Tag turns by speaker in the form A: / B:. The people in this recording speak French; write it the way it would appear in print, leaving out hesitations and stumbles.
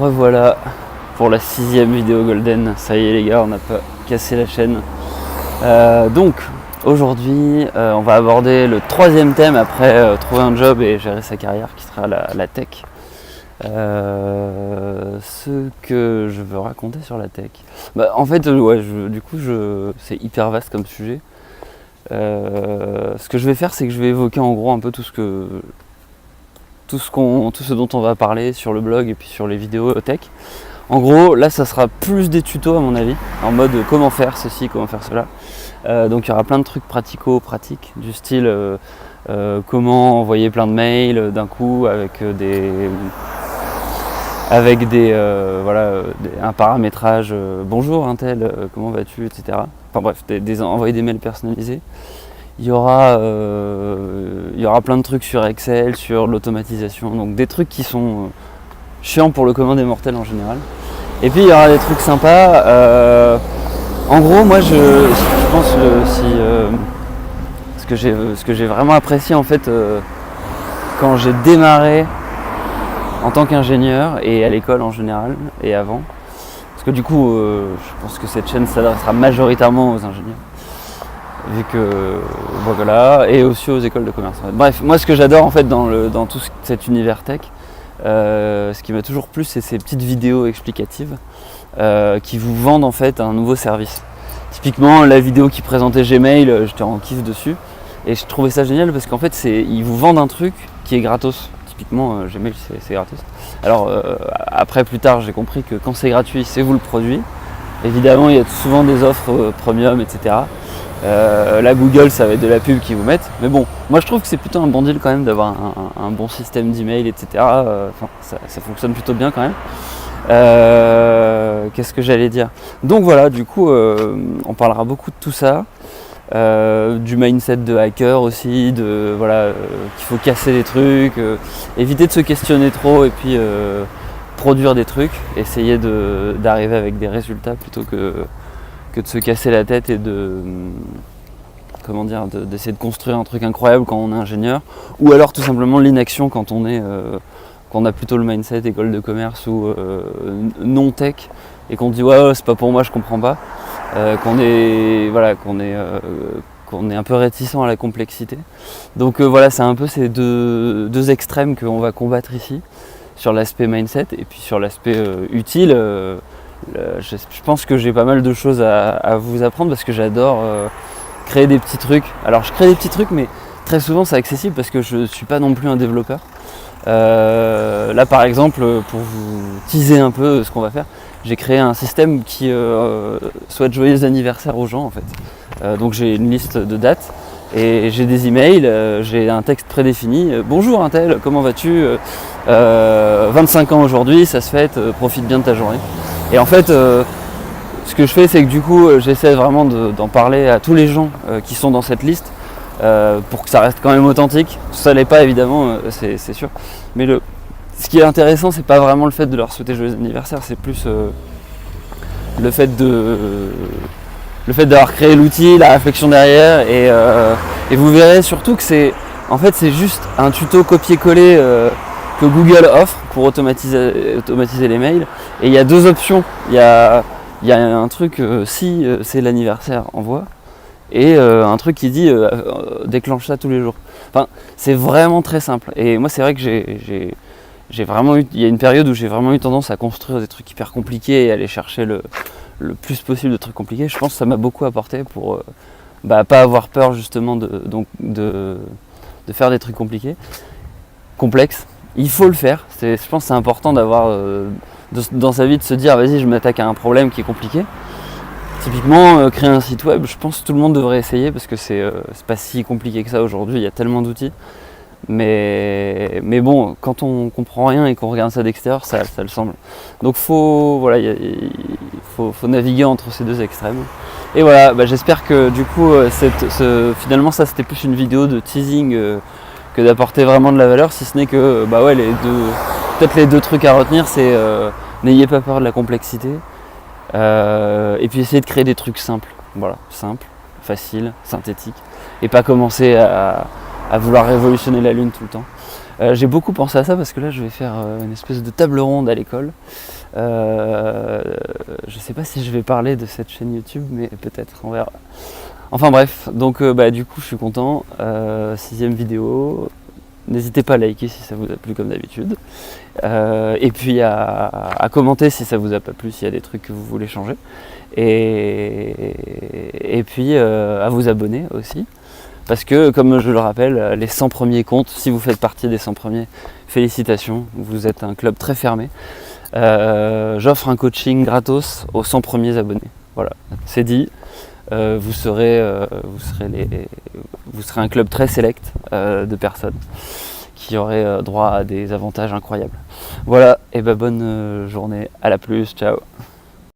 A: revoilà pour la 6e vidéo Golden. Ça y est les gars, on n'a pas cassé la chaîne. Donc aujourd'hui on va aborder le 3e thème après trouver un job et gérer sa carrière, qui sera la tech. Ce que je veux raconter sur la tech, en fait c'est hyper vaste comme sujet. Ce que je vais faire, c'est que je vais évoquer en gros un peu tout ce dont on va parler sur le blog et puis sur les vidéos tech. En gros, là ça sera plus des tutos à mon avis, en mode comment faire ceci, comment faire cela. Donc il y aura plein de trucs pratiques, du style comment envoyer plein de mails d'un coup avec un paramétrage bonjour un tel, comment vas-tu, etc. Enfin bref, envoyer des mails personnalisés. Il y aura plein de trucs sur Excel, sur l'automatisation, donc des trucs qui sont chiants pour le commun des mortels en général. Et puis il y aura des trucs sympas. En gros, moi je pense ce que j'ai vraiment apprécié en fait quand j'ai démarré en tant qu'ingénieur et à l'école en général et avant, parce que du coup je pense que cette chaîne s'adressera majoritairement aux ingénieurs, vu que voilà, et aussi aux écoles de commerce. Bref, moi ce que j'adore en fait dans tout cet univers tech, ce qui m'a toujours plu, c'est ces petites vidéos explicatives qui vous vendent en fait un nouveau service. Typiquement la vidéo qui présentait Gmail, j'étais en kiff dessus et je trouvais ça génial parce qu'en fait ils vous vendent un truc qui est gratos. Typiquement Gmail c'est gratos. Alors après plus tard j'ai compris que quand c'est gratuit c'est vous le produit. Évidemment il y a souvent des offres premium, etc. Là Google ça va être de la pub qu'ils vous mettent, mais bon, moi je trouve que c'est plutôt un bon deal quand même d'avoir un bon système d'email, etc. Ça fonctionne plutôt bien quand même. Qu'est-ce que j'allais dire? Donc voilà, du coup on parlera beaucoup de tout ça, du mindset de hacker aussi, qu'il faut casser les trucs, éviter de se questionner trop et puis produire des trucs, essayer d'arriver avec des résultats plutôt que de se casser la tête et d'essayer de construire un truc incroyable quand on est ingénieur, ou alors tout simplement l'inaction quand on a plutôt le mindset école de commerce ou non tech et qu'on dit ouais c'est pas pour moi, je comprends pas, qu'on est un peu réticent à la complexité. Donc voilà, c'est un peu ces deux extrêmes qu'on va combattre ici, sur l'aspect mindset et puis sur l'aspect utile. Je pense que j'ai pas mal de choses à vous apprendre parce que j'adore créer des petits trucs. Alors je crée des petits trucs, mais très souvent c'est accessible parce que je ne suis pas non plus un développeur. Là par exemple, pour vous teaser un peu ce qu'on va faire, j'ai créé un système qui souhaite joyeux anniversaire aux gens en fait. Donc j'ai une liste de dates et j'ai des emails, j'ai un texte prédéfini. Bonjour un tel, comment vas-tu, 25 ans aujourd'hui, ça se fête, profite bien de ta journée. Et en fait, ce que je fais, c'est que du coup, j'essaie vraiment d'en parler à tous les gens qui sont dans cette liste, pour que ça reste quand même authentique. Ça l'est pas évidemment, c'est sûr. Mais ce qui est intéressant, c'est pas vraiment le fait de leur souhaiter joyeux anniversaire, c'est plus le fait d'avoir créé l'outil, la réflexion derrière, et vous verrez surtout que c'est juste un tuto copier-coller que Google offre pour automatiser les mails. Et il y a deux options. Il y a un truc si c'est l'anniversaire, envoie, et un truc qui dit déclenche ça tous les jours. Enfin, c'est vraiment très simple. Et moi, c'est vrai que j'ai vraiment eu, il y a une période où j'ai vraiment eu tendance à construire des trucs hyper compliqués et aller chercher le plus possible de trucs compliqués. Je pense que ça m'a beaucoup apporté pour pas avoir peur justement de faire des trucs complexes. Il faut le faire. Je pense que c'est important d'avoir dans sa vie de se dire vas-y, je m'attaque à un problème qui est compliqué. Typiquement créer un site web, je pense que tout le monde devrait essayer parce que c'est pas si compliqué que ça aujourd'hui, il y a tellement d'outils. Mais bon, quand on comprend rien et qu'on regarde ça d'extérieur, ça le semble. Donc il faut naviguer entre ces deux extrêmes. Et voilà, j'espère que du coup finalement ça c'était plus une vidéo de teasing que d'apporter vraiment de la valeur, si ce n'est que peut-être les deux trucs à retenir, c'est n'ayez pas peur de la complexité, et puis essayez de créer des trucs simples, voilà, simples, faciles, synthétiques, et pas commencer à vouloir révolutionner la Lune tout le temps. J'ai beaucoup pensé à ça parce que là je vais faire une espèce de table ronde à l'école. Je sais pas si je vais parler de cette chaîne YouTube, mais peut-être, on verra. Enfin bref, donc du coup je suis content. 6e vidéo. N'hésitez pas à liker si ça vous a plu comme d'habitude. Et puis à commenter si ça vous a pas plu, s'il y a des trucs que vous voulez changer. Et puis à vous abonner aussi. Parce que, comme je le rappelle, les 100 premiers comptent. Si vous faites partie des 100 premiers, félicitations, vous êtes un club très fermé. J'offre un coaching gratos aux 100 premiers abonnés. Voilà, c'est dit. Vous serez un club très select de personnes qui auraient droit à des avantages incroyables. Voilà, et bonne journée, à la plus, ciao.